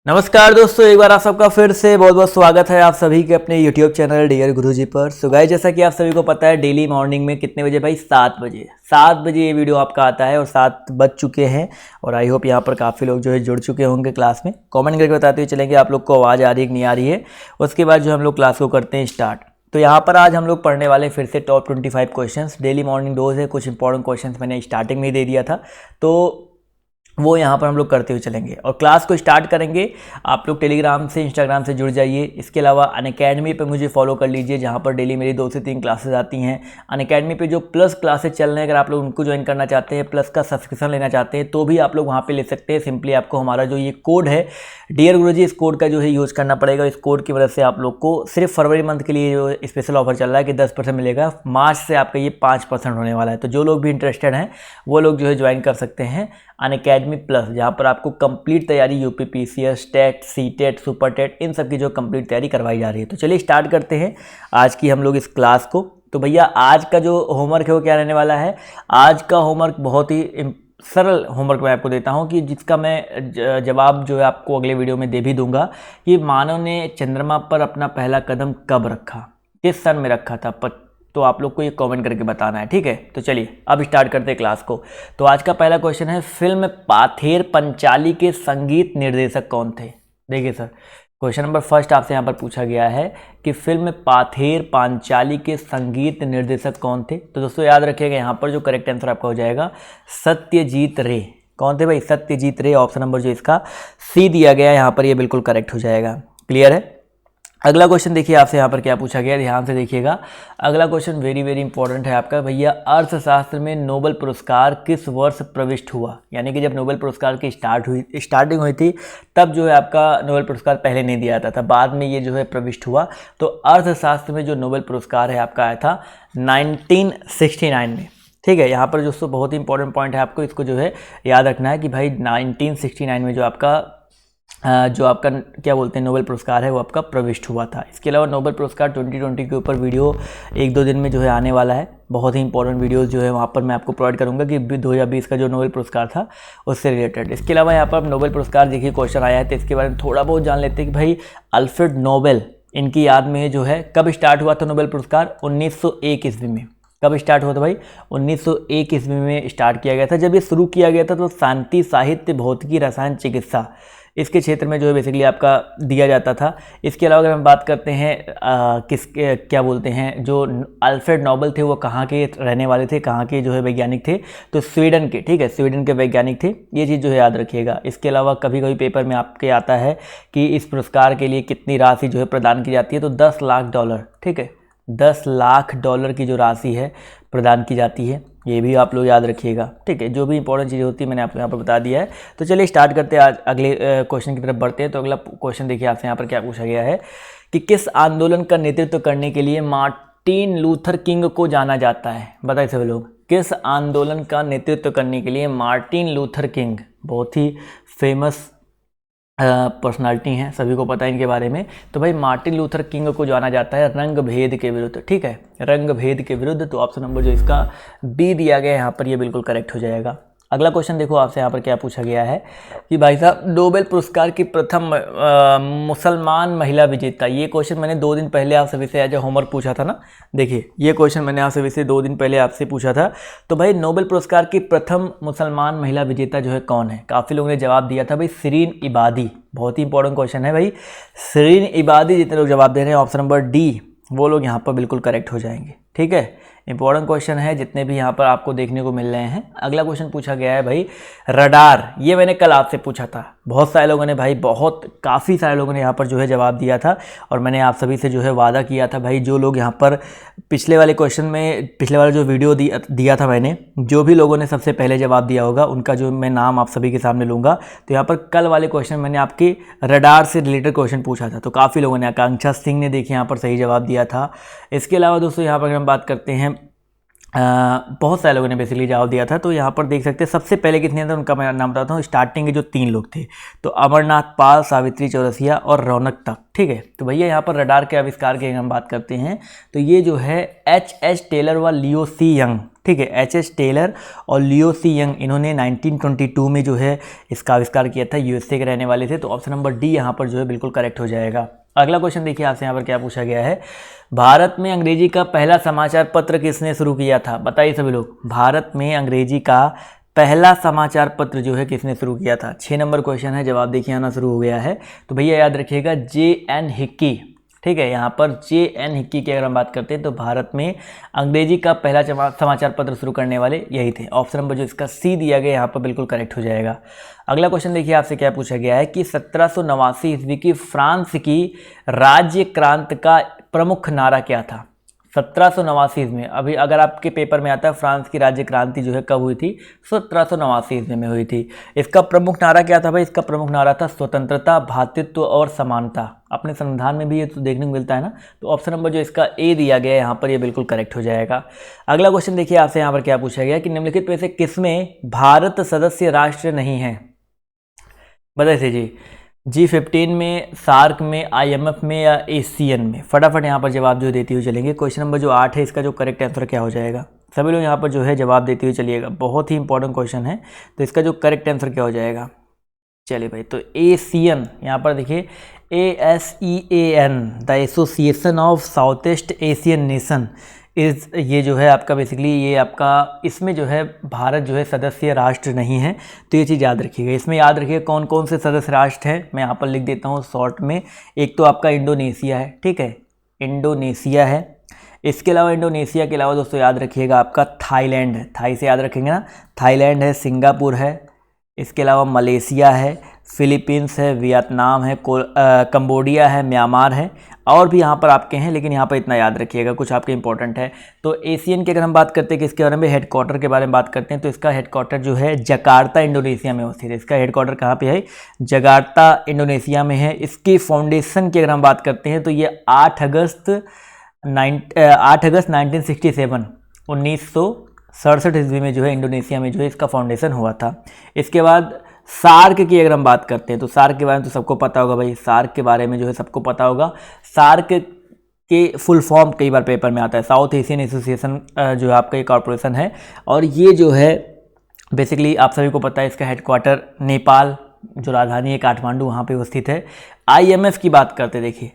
नमस्कार दोस्तों, एक बार आप सबका फिर से बहुत बहुत स्वागत है आप सभी के अपने YouTube चैनल डियर गुरुजी पर। सो गाइस, जैसा कि आप सभी को पता है डेली मॉर्निंग में कितने बजे भाई 7 बजे ये वीडियो आपका आता है और 7 बज चुके हैं। और आई होप यहाँ पर काफ़ी लोग जो है जुड़ चुके होंगे क्लास में। कमेंट करके बताते हुए चलेंगे आप लोग को आवाज़ आ रही है कि नहीं आ रही है। उसके बाद जो हम लोग क्लास को करते हैं स्टार्ट। तो यहाँ पर आज हम लोग पढ़ने वाले फिर से top 25 questions. Daily morning dose है, कुछ इंपॉर्टेंट क्वेश्चंस मैंने स्टार्टिंग में ही दे दिया था, तो वो यहाँ पर हम लोग करते हुए चलेंगे और क्लास को स्टार्ट करेंगे। आप लोग टेलीग्राम से इंस्टाग्राम से जुड़ जाइए। इसके अलावा अनअकैडमी पे मुझे फॉलो कर लीजिए, जहाँ पर डेली मेरी 2 से 3 क्लासेस आती हैं। अनअकैडमी पे जो प्लस क्लासेस चल रहे हैं, अगर आप लोग उनको ज्वाइन करना चाहते हैं, प्लस का सब्सक्रिप्शन लेना चाहते हैं, तो भी आप लोग वहाँ पर ले सकते हैं। सिंपली आपको हमारा जो ये कोड है डियर गुरुजी, इस कोड का जो है यूज़ करना पड़ेगा। इस कोड की मदद से आप लोग को सिर्फ फरवरी मंथ के लिए जो स्पेशल ऑफर चल रहा है कि 10% मिलेगा। मार्च से आपका ये 5% होने वाला है। तो जो लोग भी इंटरेस्टेड हैं वो लोग जो है ज्वाइन कर सकते हैं अनअकैडमी प्लस, जहाँ पर आपको कंप्लीट तैयारी UP PCS, TET, CTET, super TET, इन सब की जो कंप्लीट तैयारी करवाई जा रही है। तो चलिए स्टार्ट करते हैं आज की हम लोग इस क्लास को। तो भैया आज का जो होमवर्क है वो क्या रहने वाला है? आज का होमवर्क बहुत ही सरल होमवर्क मैं आपको देता हूं कि जिसका मैं जवाब जो है आपको अगले वीडियो में दे भी दूंगा कि मानव ने चंद्रमा पर अपना पहला कदम कब रखा, किस सन में रखा था। तो आप लोग को ये कमेंट करके बताना है, ठीक है। तो चलिए अब स्टार्ट करते हैं क्लास को। तो आज का पहला क्वेश्चन है, फिल्म पाथेर पंचाली के संगीत निर्देशक कौन थे? देखिए सर, क्वेश्चन नंबर फर्स्ट आपसे यहाँ पर पूछा गया है कि फिल्म पाथेर पांचाली के संगीत निर्देशक कौन थे। तो दोस्तों याद रखिएगा, यहाँ पर जो करेक्ट आंसर आपका हो जाएगा सत्यजीत रे। कौन थे भाई? सत्यजीत रे। ऑप्शन नंबर जो इसका सी दिया गया है यहाँ पर, ये बिल्कुल करेक्ट हो जाएगा। क्लियर है। अगला क्वेश्चन देखिए आपसे यहाँ पर क्या पूछा गया, ध्यान से देखिएगा। अगला क्वेश्चन वेरी वेरी इंपॉर्टेंट है आपका। भैया अर्थशास्त्र में नोबेल पुरस्कार किस वर्ष प्रविष्ट हुआ? यानी कि जब नोबेल पुरस्कार की स्टार्टिंग हुई थी, तब जो है आपका नोबेल पुरस्कार पहले नहीं दिया जाता था, बाद में ये जो है प्रविष्ट हुआ। तो अर्थशास्त्र में जो नोबेल पुरस्कार है आपका आया था 1969 में। ठीक है, यहाँ पर दोस्तों बहुत ही इंपॉर्टेंट पॉइंट है, आपको इसको जो है याद रखना है कि भाई 1969 में जो आपका क्या बोलते हैं नोबेल पुरस्कार है वो आपका प्रविष्ट हुआ था। इसके अलावा नोबेल पुरस्कार 2020 के ऊपर वीडियो 1-2 दिन में जो है आने वाला है। बहुत ही इंपॉर्टेंट वीडियोस जो है वहाँ पर मैं आपको प्रोवाइड करूँगा कि 2020 का जो नोबेल पुरस्कार था उससे रिलेटेड। इसके अलावा यहाँ पर नोबेल पुरस्कार देखिए क्वेश्चन आया है, तो इसके बारे में थोड़ा बहुत जान लेते हैं कि भाई अल्फ्रेड नोबेल, इनकी याद में जो है कब स्टार्ट हुआ था नोबेल पुरस्कार? 1901 ईस्वी में। कब स्टार्ट हुआ था भाई? 1901 ईस्वी में स्टार्ट किया गया था। जब ये शुरू किया गया था तो शांति साहित्य भौतिकी रसायन चिकित्सा इसके क्षेत्र में जो है बेसिकली आपका दिया जाता था। इसके अलावा अगर हम बात करते हैं क्या बोलते हैं जो अल्फ्रेड नोबेल थे वो कहाँ के रहने वाले थे, कहाँ के जो है वैज्ञानिक थे? तो स्वीडन के। ठीक है, स्वीडन के वैज्ञानिक थे। ये चीज़ जो है याद रखिएगा। इसके अलावा कभी कभी पेपर में आपके आता है कि इस पुरस्कार के लिए कितनी राशि जो है प्रदान की जाती है, तो $10 लाख। ठीक है, $10 लाख की जो राशि है प्रदान की जाती है, ये भी आप लोग याद रखिएगा। ठीक है, जो भी इंपॉर्टेंट चीज़ें होती है मैंने आपको यहाँ पर बता दिया है। तो चलिए स्टार्ट करते हैं, आज अगले क्वेश्चन की तरफ बढ़ते हैं। तो अगला क्वेश्चन देखिए आपसे यहाँ पर क्या पूछा गया है कि किस आंदोलन का नेतृत्व करने के लिए मार्टिन लूथर किंग को जाना जाता है? बताइए सभी लोग, किस आंदोलन का नेतृत्व करने के लिए मार्टिन लूथर किंग, बहुत ही फेमस पर्सनालिटी हैं, सभी को पता है इनके बारे में। तो भाई मार्टिन लूथर किंग को जाना जाता है रंग भेद के विरुद्ध। ठीक है, रंग भेद के विरुद्ध। तो ऑप्शन नंबर जो इसका बी दिया गया है यहाँ पर, ये बिल्कुल करेक्ट हो जाएगा। अगला क्वेश्चन देखो आपसे यहाँ पर क्या पूछा गया है कि भाई साहब नोबेल पुरस्कार की प्रथम मुसलमान महिला विजेता। ये क्वेश्चन मैंने 2 दिन पहले आप सभी से एज होमवर्क पूछा था ना। देखिए ये क्वेश्चन मैंने आप सभी से 2 दिन पहले आपसे पूछा था। तो भाई नोबेल पुरस्कार की प्रथम मुसलमान महिला विजेता जो है कौन है? काफ़ी लोगों ने जवाब दिया था भाई शिरीन इबादी। बहुत ही इंपॉर्टेंट क्वेश्चन है भाई, शिरीन इबादी। जितने लोग जवाब दे रहे हैं ऑप्शन नंबर डी, वो लोग यहाँ पर बिल्कुल करेक्ट हो जाएंगे। ठीक है, इंपॉर्टेंट क्वेश्चन है जितने भी यहाँ पर आपको देखने को मिल रहे हैं। अगला क्वेश्चन पूछा गया है भाई रडार। ये मैंने कल आपसे पूछा था, बहुत सारे लोगों ने भाई काफ़ी सारे लोगों ने यहाँ पर जो है जवाब दिया था। और मैंने आप सभी से जो है वादा किया था भाई, जो लोग यहाँ पर पिछले वाले क्वेश्चन में, पिछले वाला जो वीडियो दिया था मैंने, जो भी लोगों ने सबसे पहले जवाब दिया होगा उनका जो मैं नाम आप सभी के सामने लूँगा। तो यहाँ पर कल वाले क्वेश्चन मैंने आपके रडार से रिलेटेड क्वेश्चन पूछा था, तो काफ़ी लोगों ने, आकांक्षा सिंह ने देखिए यहाँ पर सही जवाब दिया था। इसके अलावा दोस्तों यहाँ पर अगर हम बात करते हैं, बहुत सारे लोगों ने बेसिकली जवाब दिया था। तो यहाँ पर देख सकते हैं सबसे पहले कितने थे उनका मैं नाम बताता हूँ। स्टार्टिंग के जो 3 लोग थे, तो अमरनाथ पाल, सावित्री चौरसिया और रौनक तक। ठीक है। तो भैया यहाँ पर रडार के आविष्कार की हम बात करते हैं तो ये जो है H.H. टेलर व लियो सी यंग, ठीक है, H.H. टेलर और लियो सी यंग, इन्होंने 1922 में जो है इसका आविष्कार किया था, यूएसए के रहने वाले थे। तो ऑप्शन नंबर डी यहाँ पर जो है बिल्कुल करेक्ट हो जाएगा। अगला क्वेश्चन देखिए आपसे यहाँ पर क्या पूछा गया है, भारत में अंग्रेजी का पहला समाचार पत्र किसने शुरू किया था? बताइए सभी लोग, भारत में अंग्रेजी का पहला समाचार पत्र जो है किसने शुरू किया था? 6 नंबर क्वेश्चन है, जवाब देखिए आना शुरू हो गया है। तो भैया याद रखिएगा J.N. हिक्की, ठीक है, यहाँ पर J.N. हिक्की की अगर हम बात करते हैं तो भारत में अंग्रेजी का पहला समाचार पत्र शुरू करने वाले यही थे। ऑप्शन नंबर जो इसका सी दिया गया यहाँ पर बिल्कुल करेक्ट हो जाएगा। अगला क्वेश्चन देखिए आपसे क्या पूछा गया है कि 1789 ईस्वी की फ्रांस की राज्य क्रांति का प्रमुख नारा क्या था? 1789 में, अभी अगर आपके पेपर में आता है फ्रांस की राज्य क्रांति जो है कब हुई थी? 1789 ईस्वी में हुई थी। इसका प्रमुख नारा क्या था भाई? इसका प्रमुख नारा था स्वतंत्रता, भ्रातृत्व और समानता। अपने संविधान में भी ये तो देखने को मिलता है ना। तो ऑप्शन नंबर जो इसका ए दिया गया है यहाँ पर ये बिल्कुल करेक्ट हो जाएगा। अगला क्वेश्चन देखिए आपसे यहाँ पर क्या पूछा गया कि निम्नलिखित में से किसमें भारत सदस्य राष्ट्र नहीं है? बताइए जी, G15 में, सार्क में, IMF में या ASEAN में? फटाफट यहाँ पर जवाब जो देते हुए चलेंगे। क्वेश्चन नंबर जो 8 है इसका जो करेक्ट आंसर क्या हो जाएगा? सभी लोग यहाँ पर जो है जवाब देते हुए चलिएगा, बहुत ही इंपॉर्टेंट क्वेश्चन है। तो इसका जो करेक्ट आंसर क्या हो जाएगा? चलिए भाई, तो ASEAN यहाँ पर देखिए ASEAN, the association of south east Asian nation इस, ये जो है आपका बेसिकली ये आपका, इसमें जो है भारत जो है सदस्य राष्ट्र नहीं है। तो ये चीज़ याद रखिएगा। इसमें याद रखिएगा कौन कौन से सदस्य राष्ट्र हैं, मैं यहाँ पर लिख देता हूँ शॉर्ट में। एक तो आपका इंडोनेशिया है, ठीक है, इंडोनेशिया है। इसके अलावा इंडोनेशिया के अलावा दोस्तों याद रखिएगा आपका थाईलैंड है, थाई से याद रखेंगे ना, थाईलैंड है, सिंगापुर है, इसके अलावा मलेशिया है, फिलीपींस है, वियतनाम है, कंबोडिया है, म्यांमार है, और भी यहाँ पर आपके हैं, लेकिन यहाँ पर इतना याद रखिएगा, कुछ आपके इंपॉर्टेंट है। तो एशियन की अगर हम बात करते हैं कि इसके बारे में हेडक्वार्टर के बारे में बात करते हैं तो इसका हेडक्वार्टर जो है जकार्ता इंडोनेशिया में स्थित है। इसका हेडक्वार्टर कहाँ पे है? जकार्ता इंडोनेशिया में है। इसकी फाउंडेशन की अगर हम बात करते हैं तो ये 8 अगस्त 1967 1967 ईस्वी में जो है इंडोनेशिया में जो है इसका फाउंडेशन हुआ था। इसके बाद सार्क की अगर हम बात करते हैं तो सार्क के बारे में तो सबको पता होगा भाई, सार्क के बारे में जो है सबको पता होगा। सार्क के फुल फॉर्म कई बार पेपर में आता है, साउथ एशियन एसोसिएशन जो है आपका ये कॉर्पोरेशन है। और ये जो है बेसिकली आप सभी को पता है इसका हेडक्वार्टर नेपाल, जो राजधानी है काठमांडू, वहाँ पे स्थित है। IMF की बात करते हैं, देखिए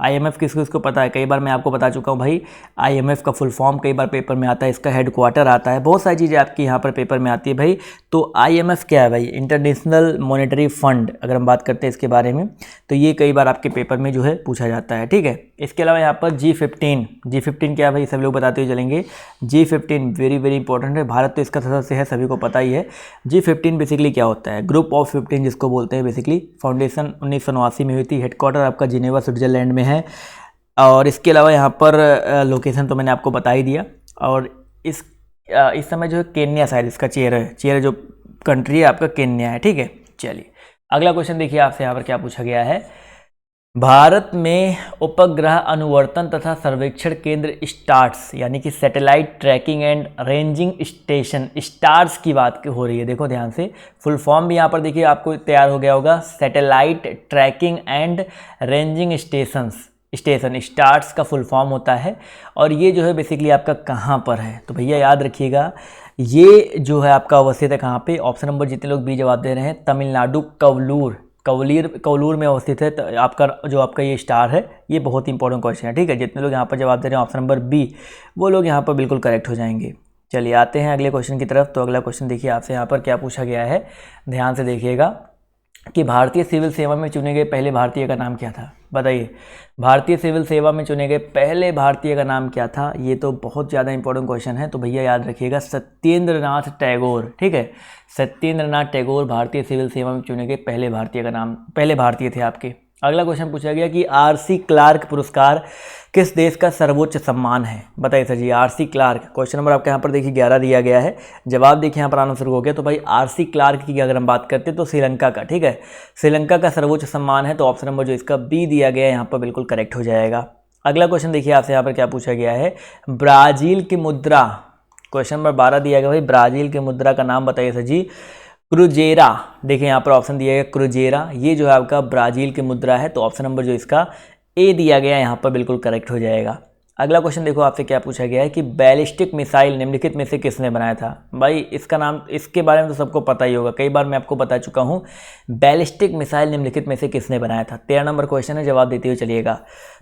IMF किसको पता है? कई बार मैं आपको बता चुका हूँ भाई, IMF का फुल फॉर्म कई बार पेपर में आता है, इसका हेडक्वार्टर आता है, बहुत सारी चीज़ें आपकी यहाँ पर पेपर में आती है भाई। तो IMF क्या है भाई? इंटरनेशनल मॉनेटरी फंड, अगर हम बात करते हैं इसके बारे में तो ये कई बार आपके पेपर में जो है पूछा जाता है, ठीक है। इसके अलावा यहाँ पर G15 क्या है भाई? सब लोग बताते हुए चलेंगे। G15 वेरी वेरी इंपॉर्टेंट है, भारत तो इसका सदस्य है, सभी को पता ही है। G15 बेसिकली क्या होता है? ग्रुप ऑफ 15 जिसको बोलते हैं। बेसिकली फाउंडेशन 1989 में हुई थी, हेडक्वार्टर आपका जिनेवा स्विट्जरलैंड में है। और इसके अलावा यहाँ पर लोकेशन तो मैंने आपको बता ही दिया। और इस समय जो है केन्या शायद इसका चेयर जो कंट्री है आपका केन्या है, ठीक है। चलिए अगला क्वेश्चन देखिए आपसे यहाँ पर क्या पूछा गया है, भारत में उपग्रह अनुवर्तन तथा सर्वेक्षण केंद्र स्टार्स यानी कि satellite trekking and ranging station, stars की बात हो रही है, देखो ध्यान से। फुल फॉर्म भी यहाँ पर देखिए आपको तैयार हो गया होगा, satellite trekking and ranging station, stars का फुल फॉर्म होता है। और ये जो है बेसिकली आपका कहाँ पर है? तो भैया याद रखिएगा ये जो है आपका अवस्थित है कहाँ पे? ऑप्शन नंबर जितने लोग बी जवाब दे रहे हैं, तमिलनाडु कवलूर में अवस्थित है। तो आपका ये स्टार है, ये बहुत इंपॉर्टेंट क्वेश्चन है, ठीक है। जितने लोग यहाँ पर जवाब दे रहे हैं ऑप्शन नंबर बी, वो लोग यहाँ पर बिल्कुल करेक्ट हो जाएंगे। चलिए आते हैं अगले क्वेश्चन की तरफ। तो अगला क्वेश्चन देखिए आपसे यहाँ पर क्या पूछा गया है, ध्यान से देखिएगा कि भारतीय सिविल सेवा में चुने गए पहले भारतीय का नाम क्या था? बताइए, भारतीय सिविल सेवा में चुने गए पहले भारतीय का नाम क्या था? ये तो बहुत ज़्यादा इंपॉर्टेंट क्वेश्चन है। तो भैया याद रखिएगा सत्येंद्र नाथ टैगोर, ठीक है। सत्येंद्र नाथ टैगोर भारतीय सिविल सेवा में चुने गए पहले भारतीय थे आपके। अगला क्वेश्चन पूछा गया कि RC क्लार्क पुरस्कार किस देश का सर्वोच्च सम्मान है? बताइए सर जी, RC क्लार्क, क्वेश्चन नंबर आपके यहाँ पर देखिए 11 दिया गया है, जवाब देखिए यहाँ पर आना शुरू हो गया। तो भाई RC क्लार्क की अगर हम बात करते हैं तो श्रीलंका का, ठीक है, श्रीलंका का सर्वोच्च सम्मान है। तो ऑप्शन नंबर जो इसका बी दिया गया है यहाँ पर बिल्कुल करेक्ट हो जाएगा। अगला क्वेश्चन देखिए आपसे यहाँ पर क्या पूछा गया है, ब्राज़ील की मुद्रा, क्वेश्चन नंबर 12 दिया गया भाई, ब्राज़ील की मुद्रा का नाम बताइए सर जी। क्रूजेरा, देखिए यहाँ पर ऑप्शन दिया गया क्रूजेरा, ये जो है आपका ब्राज़ील की मुद्रा है, तो ऑप्शन नंबर जो इसका ए दिया गया यहाँ पर बिल्कुल करेक्ट हो जाएगा। अगला क्वेश्चन देखो आपसे क्या पूछा गया है कि बैलिस्टिक मिसाइल निम्नलिखित में से किसने बनाया था। भाई इसका नाम, इसके बारे में तो सबको पता ही होगा, कई बार मैं आपको बता चुका हूँ। बैलिस्टिक मिसाइल निम्नलिखित में से किसने बनाया था, 13 नंबर क्वेश्चन है, जवाब देते हुए चलिएगा।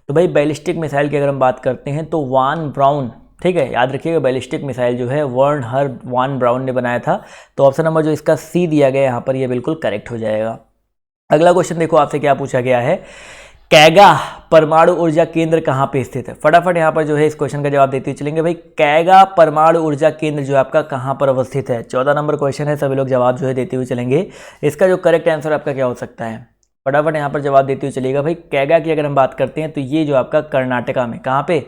तो भाई बैलिस्टिक मिसाइल की अगर हम बात करते हैं तो वान ब्राउन, ठीक है, याद रखिएगा बैलिस्टिक मिसाइल जो है वर्नर वान ब्राउन ने बनाया था, तो ऑप्शन नंबर जो इसका सी दिया गया यहाँ पर ये बिल्कुल करेक्ट हो जाएगा। अगला क्वेश्चन देखो आपसे क्या पूछा गया है, कैगा परमाणु ऊर्जा केंद्र कहाँ पे स्थित है। फटाफट यहाँ पर जो है इस क्वेश्चन का जवाब देते हुए चलेंगे। भाई कैगा परमाणु ऊर्जा केंद्र जो है आपका कहाँ पर अवस्थित है, 14 नंबर क्वेश्चन है, सभी लोग जवाब जो है देते हुए चलेंगे। इसका जो करेक्ट आंसर आपका क्या हो सकता है, फटाफट यहाँ पर जवाब देते हुए चलिएगा। भाई कैगा की अगर हम बात करते हैं तो ये जो आपका कर्नाटका में, कहाँ पे,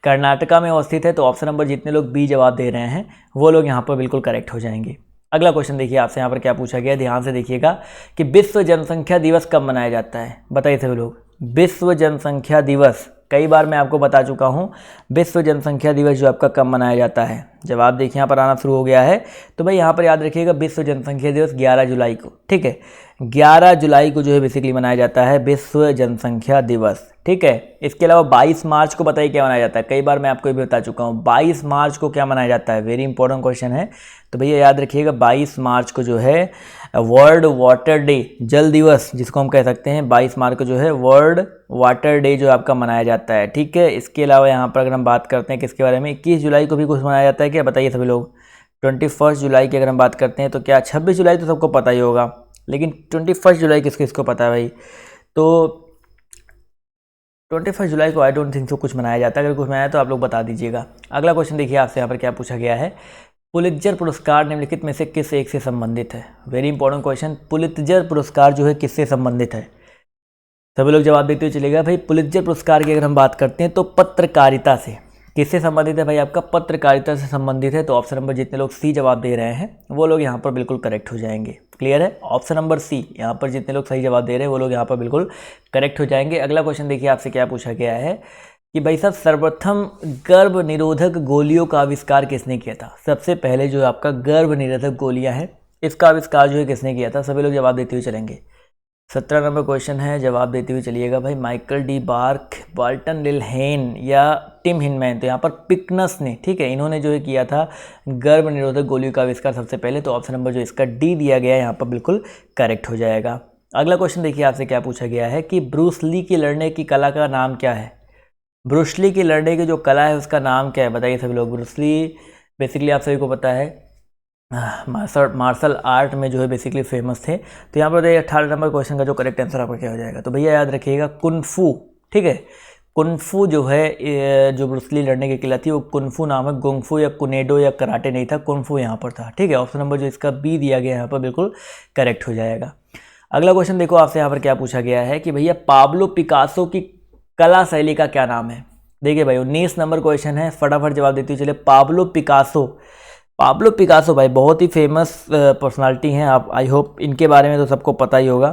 कर्नाटका में अवस्थित है, तो ऑप्शन नंबर जितने लोग बी जवाब दे रहे हैं वो लोग यहाँ पर बिल्कुल करेक्ट हो जाएंगे। अगला क्वेश्चन देखिए आपसे यहाँ पर क्या पूछा गया, ध्यान से देखिएगा कि विश्व जनसंख्या दिवस कब मनाया जाता है, बताइए सभी लोग। विश्व जनसंख्या दिवस, कई बार मैं आपको बता चुका हूँ, विश्व जनसंख्या दिवस जो आपका कब मनाया जाता है, जवाब देखिए यहाँ पर आना शुरू हो गया है। तो भाई यहाँ पर याद रखिएगा विश्व जनसंख्या दिवस 11 जुलाई को, ठीक है, 11 जुलाई को जो है बेसिकली मनाया जाता है विश्व जनसंख्या दिवस, ठीक है। इसके अलावा 22 मार्च को बताइए क्या मनाया जाता है, कई बार मैं आपको ये भी बता चुका हूँ। 22 मार्च को क्या मनाया जाता है, वेरी इंपॉर्टेंट क्वेश्चन है, तो भैया याद रखिएगा 22 मार्च को जो है वर्ल्ड वाटर डे, जल दिवस जिसको हम कह सकते हैं, 22 मार्च को जो है वर्ल्ड वाटर डे जो आपका मनाया जाता है, ठीक है। इसके अलावा यहाँ पर अगर हम बात करते हैं किसके बारे में, 21 जुलाई को भी कुछ मनाया जाता है क्या, बताइए सभी लोग। 21 जुलाई की अगर हम बात करते हैं तो क्या, 26 जुलाई तो सबको पता ही होगा, लेकिन 21 जुलाई किसको पता है भाई, तो 21 जुलाई को आई डोंट थिंक सो कुछ मनाया जाता है, अगर कुछ मनाया तो आप लोग बता दीजिएगा। अगला क्वेश्चन देखिए आपसे यहाँ पर क्या पूछा गया है, पुलित्जर पुरस्कार निम्नलिखित में से किस एक से संबंधित है, वेरी इंपॉर्टेंट क्वेश्चन। पुलित्जर पुरस्कार जो है किससे संबंधित है, सभी लोग जवाब देते हुए चलेगा। भाई पुलित्जर पुरस्कार की अगर हम बात करते हैं तो पत्रकारिता से, किससे संबंधित है भाई, आपका पत्रकारिता से संबंधित है, तो ऑप्शन नंबर जितने लोग सी जवाब दे रहे हैं वो लोग यहाँ पर बिल्कुल करेक्ट हो जाएंगे। क्लियर है, ऑप्शन नंबर सी, यहाँ पर जितने लोग सही जवाब दे रहे हैं वो लोग यहाँ पर बिल्कुल करेक्ट हो जाएंगे। अगला क्वेश्चन देखिए आपसे क्या पूछा गया है कि भाई साहब सर्वप्रथम गर्भ निरोधक गोलियों का आविष्कार किसने किया था। सबसे पहले जो आपका गर्भ निरोधक गोलियां हैं इसका आविष्कार जो है किसने किया था, सभी लोग जवाब देते हुए चलेंगे। 17 नंबर क्वेश्चन है, जवाब देते हुए चलिएगा। भाई माइकल डी बार्क, वाल्टन लिलहेन या टिम हिनमैन, तो यहाँ पर पिकनस ने, ठीक है, इन्होंने जो है किया था गर्भ निरोधक गोलियों का आविष्कार सबसे पहले, तो ऑप्शन नंबर जो इसका डी दिया गया है यहाँ पर बिल्कुल करेक्ट हो जाएगा। अगला क्वेश्चन देखिए आपसे क्या पूछा गया है कि ब्रूस ली की लड़ने की कला का नाम क्या है। ब्रूस ली की लड़ने की जो कला है उसका नाम क्या है, बताइए सभी लोग। ब्रूस ली बेसिकली आप सभी को पता है मार्शल आर्ट में जो है बेसिकली फेमस थे, तो यहाँ पर बताइए 18 नंबर क्वेश्चन का जो करेक्ट आंसर आपका क्या हो जाएगा। तो भैया याद रखिएगा कुनफू, ठीक है, कुनफू जो है जो ब्रूस ली लड़ने की कला थी वो कुनफू नाम है, गुंगफू या कुनेडो या कराटे नहीं था, कुनफू यहाँ पर था, ठीक है। ऑप्शन नंबर जो इसका बी दिया गया यहाँ पर बिल्कुल करेक्ट हो जाएगा। अगला क्वेश्चन देखो आपसे यहाँ पर क्या पूछा गया है कि भैया पाब्लो पिकासो की कला शैली का क्या नाम है। देखिए भाई 19 नंबर क्वेश्चन है, फटाफट जवाब देते हुए चले। पाब्लो पिकासो, पाब्लो पिकासो भाई बहुत ही फेमस पर्सनालिटी हैं, आप आई होप इनके बारे में तो सबको पता ही होगा,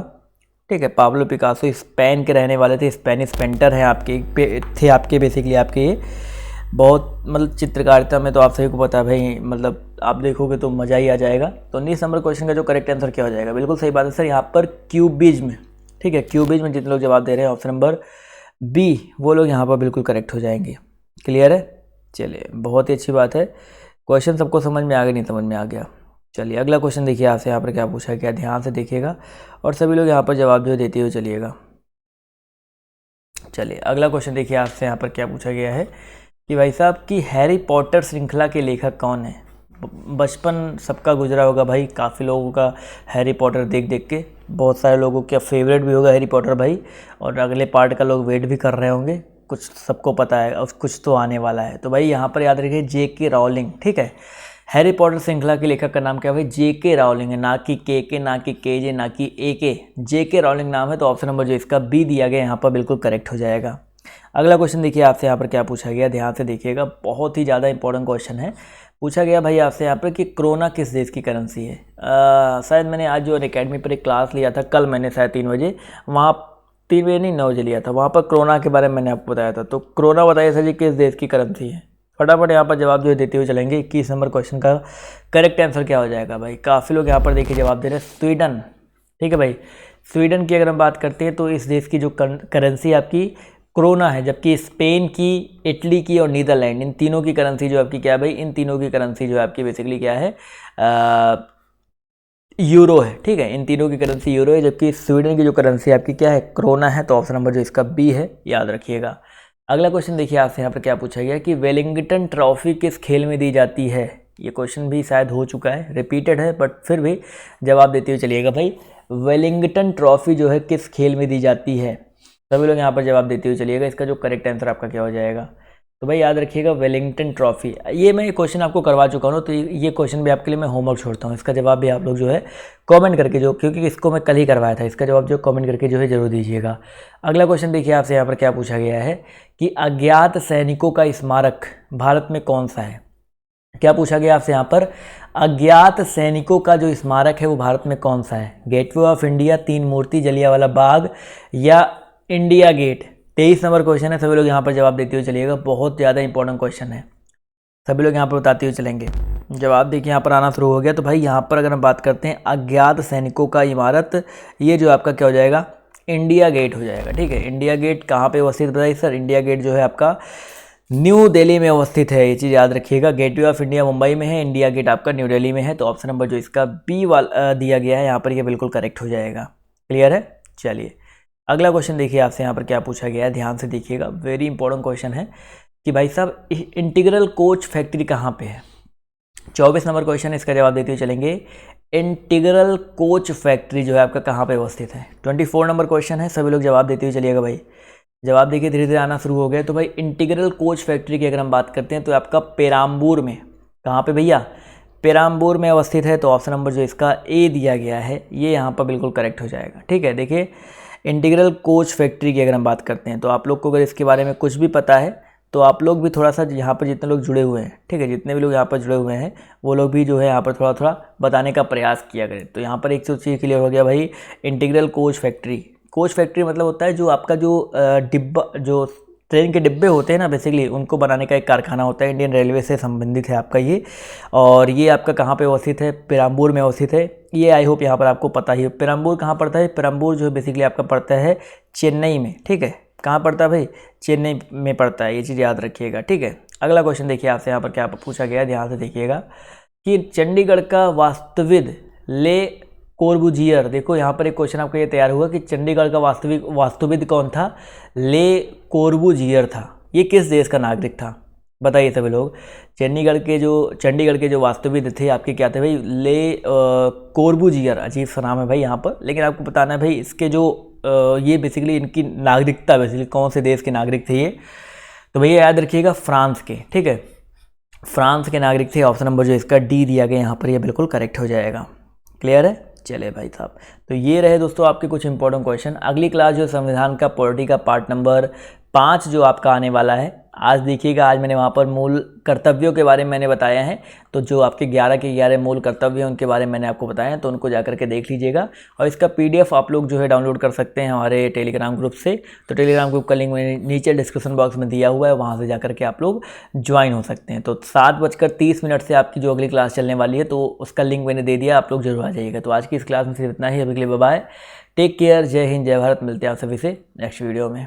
ठीक है। पाब्लो पिकासो स्पेन के रहने वाले थे, स्पेनिश पेंटर हैं आपके बेसिकली आपके ये बहुत मतलब चित्रकारिता में तो आप सभी को पता है भाई, मतलब आप देखोगे तो मज़ा ही आ जाएगा। तो 19 नंबर क्वेश्चन का जो करेक्ट आंसर क्या हो जाएगा, बिल्कुल सही बात है सर, यहाँ पर क्यूबिज्म, ठीक है, क्यूबिज्म जितने लोग जवाब दे रहे हैं ऑप्शन नंबर बी वो लोग यहाँ पर बिल्कुल करेक्ट हो जाएंगे। क्लियर है, चलिए बहुत ही अच्छी बात है, क्वेश्चन सबको समझ में आ गया, नहीं समझ में आ गया। चलिए अगला क्वेश्चन देखिए आपसे यहाँ पर क्या पूछा गया, ध्यान से देखिएगा और सभी लोग यहाँ पर जवाब जो देते हुए चलिएगा। चलिए अगला क्वेश्चन देखिए आपसे यहाँ पर क्या पूछा गया है कि भाई साहब की हैरी पॉटर श्रृंखला के लेखक कौन है। बचपन सबका गुजरा होगा भाई, काफ़ी लोगों का हैरी पॉटर देख देख के, बहुत सारे लोगों का फेवरेट भी होगा हैरी पॉटर भाई, और अगले पार्ट का लोग वेट भी कर रहे होंगे, कुछ सबको पता है और कुछ तो आने वाला है। तो भाई यहाँ पर याद रखिए J.K. राउलिंग, ठीक है। हैरी पॉटर श्रृंखला के लेखक का नाम क्या है भाई, J.K. राउलिंग है, ना कि के ना कि KJ ना कि AK, J.K. राउलिंग नाम है, तो ऑप्शन नंबर जो इसका बी दिया गया यहाँ पर बिल्कुल करेक्ट हो जाएगा। अगला क्वेश्चन देखिए आपसे यहाँ पर क्या पूछा गया, ध्यान से देखिएगा, बहुत ही ज़्यादा इंपॉर्टेंट क्वेश्चन है। पूछा गया भाई आपसे यहाँ पर कि क्रोना किस देश की करेंसी है। शायद मैंने आज जो अकेडमी पर एक क्लास लिया था, कल मैंने शायद 3 बजे, वहाँ 3 बजे नहीं 9 बजे लिया था, वहाँ पर क्रोना के बारे में मैंने आपको बताया था। तो क्रोना बताइए सर जी किस देश की करेंसी है, फटाफट यहाँ पर जवाब जो है देते हुए चलेंगे। 21 नंबर क्वेश्चन का करेक्ट आंसर क्या हो जाएगा भाई? काफ़ी लोग यहाँ पर देखिए जवाब दे रहे हैं स्वीडन। ठीक है भाई, स्वीडन की अगर हम बात करते हैं तो इस देश की जो करेंसी आपकी क्रोना है, जबकि स्पेन की, इटली की और नीदरलैंड, इन तीनों की करेंसी जो आपकी क्या है भाई? इन तीनों की करेंसी जो है आपकी बेसिकली क्या है? यूरो है। ठीक है, इन तीनों की करेंसी यूरो है, जबकि स्वीडन की जो करेंसी आपकी क्या है? क्रोना है। तो ऑप्शन नंबर जो इसका बी है, याद रखिएगा। अगला क्वेश्चन देखिए आपसे यहाँ पर क्या पूछा गया कि वेलिंगटन ट्रॉफी किस खेल में दी जाती है? ये क्वेश्चन भी शायद हो चुका है, रिपीटेड है, बट फिर भी जवाब देते हुए चलिएगा भाई। वेलिंगटन ट्रॉफी जो है किस खेल में दी जाती है? सभी लोग यहाँ पर जवाब देते हुए चलिएगा। इसका जो करेक्ट आंसर आपका क्या हो जाएगा? तो भाई याद रखिएगा वेलिंगटन ट्रॉफी। ये मैं क्वेश्चन आपको करवा चुका हूँ, तो ये क्वेश्चन भी आपके लिए मैं होमवर्क छोड़ता हूँ। इसका जवाब भी आप लोग जो है कमेंट करके, जो क्योंकि इसको मैं कल ही करवाया था, इसका जवाब जो कमेंट करके जो है जरूर दीजिएगा। अगला क्वेश्चन देखिए आपसे यहाँ पर क्या पूछा गया है कि अज्ञात सैनिकों का स्मारक भारत में कौन सा है? क्या पूछा गया आपसे यहाँ पर? अज्ञात सैनिकों का जो स्मारक है वो भारत में कौन सा है? गेटवे ऑफ इंडिया, तीन मूर्ति, जलियांवाला बाग या इंडिया गेट? 23 नंबर क्वेश्चन है। सभी लोग यहाँ पर जवाब देते हुए चलिएगा। बहुत ज़्यादा इंपॉर्टेंट क्वेश्चन है, सभी लोग यहाँ पर बताते हुए चलेंगे। जवाब देखिए यहाँ पर आना शुरू हो गया। तो भाई यहाँ पर अगर हम बात करते हैं अज्ञात सैनिकों का इमारत, ये जो आपका क्या हो जाएगा? इंडिया गेट हो जाएगा। ठीक है, इंडिया गेट कहाँ पे अवस्थित बताइए सर? इंडिया गेट जो है आपका न्यू दिल्ली में अवस्थित है, ये चीज़ याद रखिएगा। गेटवे ऑफ इंडिया मुंबई में है, इंडिया गेट आपका न्यू दिल्ली में है। तो ऑप्शन नंबर जो इसका बी वाला दिया गया है यहाँ पर, ये बिल्कुल करेक्ट हो जाएगा। क्लियर है? चलिए अगला क्वेश्चन देखिए आपसे यहाँ पर क्या पूछा गया है, ध्यान से देखिएगा। वेरी इंपॉर्टेंट क्वेश्चन है कि भाई साहब इंटीग्रल कोच फैक्ट्री कहाँ पे है? 24 नंबर क्वेश्चन है, इसका जवाब देते हुए चलेंगे। इंटीग्रल कोच फैक्ट्री जो है आपका कहाँ पे अवस्थित है? 24 नंबर क्वेश्चन है, सभी लोग जवाब देते हुए चलिएगा भाई। जवाब देखिए धीरे धीरे आना शुरू हो गया। तो भाई इंटीग्रल कोच फैक्ट्री की अगर हम बात करते हैं तो आपका पेराम्बूर में, कहाँ पे भैया? पेराम्बूर में अवस्थित है। तो ऑप्शन नंबर जो इसका ए दिया गया है, ये यहाँ पर बिल्कुल करेक्ट हो जाएगा। ठीक है, देखिए इंटीग्रल कोच फैक्ट्री की अगर हम बात करते हैं तो आप लोग को अगर इसके बारे में कुछ भी पता है तो आप लोग भी थोड़ा सा यहाँ पर जितने लोग जुड़े हुए हैं, ठीक है, जितने भी लोग यहाँ पर जुड़े हुए हैं वो लोग भी जो है यहाँ पर थोड़ा थोड़ा बताने का प्रयास किया करें। तो यहाँ पर एक चीज़ क्लियर हो गया भाई, integral coach factory. Coach factory मतलब होता है जो आपका जो डिब्बा, जो ट्रेन के डिब्बे होते हैं ना, बेसिकली उनको बनाने का एक कारखाना होता है। इंडियन रेलवे से संबंधित है आपका ये, और ये आपका कहाँ पे अवस्थित है? पेराम्बूर में अवस्थित है। ये आई होप यहाँ पर आपको पता ही है। पेराम्बूर कहाँ पड़ता है? पेराम्बूर जो है बेसिकली आपका पड़ता है चेन्नई में। ठीक है, कहाँ पड़ता है भाई? चेन्नई में पड़ता है, ये चीज़ याद रखिएगा। ठीक है, अगला क्वेश्चन देखिए आपसे यहाँ पर क्या पूछा गया, ध्यान से देखिएगा कि चंडीगढ़ का वास्तुविद ले कोर्बुजियर, देखो यहाँ पर एक क्वेश्चन आपका ये तैयार हुआ कि चंडीगढ़ का वास्तुविद कौन था? ले कोर्बुजियर था। ये किस देश का नागरिक था? बताइए सभी लोग। चंडीगढ़ के जो वास्तुविद थे आपके क्या थे भाई? ले कोर्बुजियर। अजीब सा नाम है भाई यहाँ पर, लेकिन आपको बताना है भाई इसके जो ये बेसिकली इनकी नागरिकता, बेसिकली कौन से देश के नागरिक थे ये? तो भैया याद रखिएगा फ्रांस के। ठीक है, फ्रांस के नागरिक थे। ऑप्शन नंबर जो इसका डी दिया गया यहाँ पर, ये बिल्कुल करेक्ट हो जाएगा। क्लियर है? चले भाई साहब, तो ये रहे दोस्तों आपके कुछ इंपॉर्टेंट क्वेश्चन। अगली क्लास जो संविधान का पॉलिटी का पार्ट नंबर 5 जो आपका आने वाला है, आज देखिएगा। आज मैंने वहाँ पर मूल कर्तव्यों के बारे में मैंने बताया है, तो जो आपके 11 के 11 मूल कर्तव्य हैं उनके बारे में मैंने आपको बताया है, तो उनको जाकर के देख लीजिएगा। और इसका PDF आप लोग जो है डाउनलोड कर सकते हैं हमारे टेलीग्राम ग्रुप से। तो टेलीग्राम ग्रुप का लिंक मैंने नीचे डिस्क्रिप्शन बॉक्स में दिया हुआ है, वहाँ से जाकर के आप लोग ज्वाइन हो सकते हैं। तो 7:30 से आपकी जो अगली क्लास चलने वाली है, तो उसका लिंक मैंने दे दिया, आप लोग जरूर आ जाइएगा। तो आज की इस क्लास में सिर्फ इतना ही। अभी के लिए बाय बाय, टेक केयर, जय हिंद, जय भारत। मिलते हैं आप सभी से नेक्स्ट वीडियो में।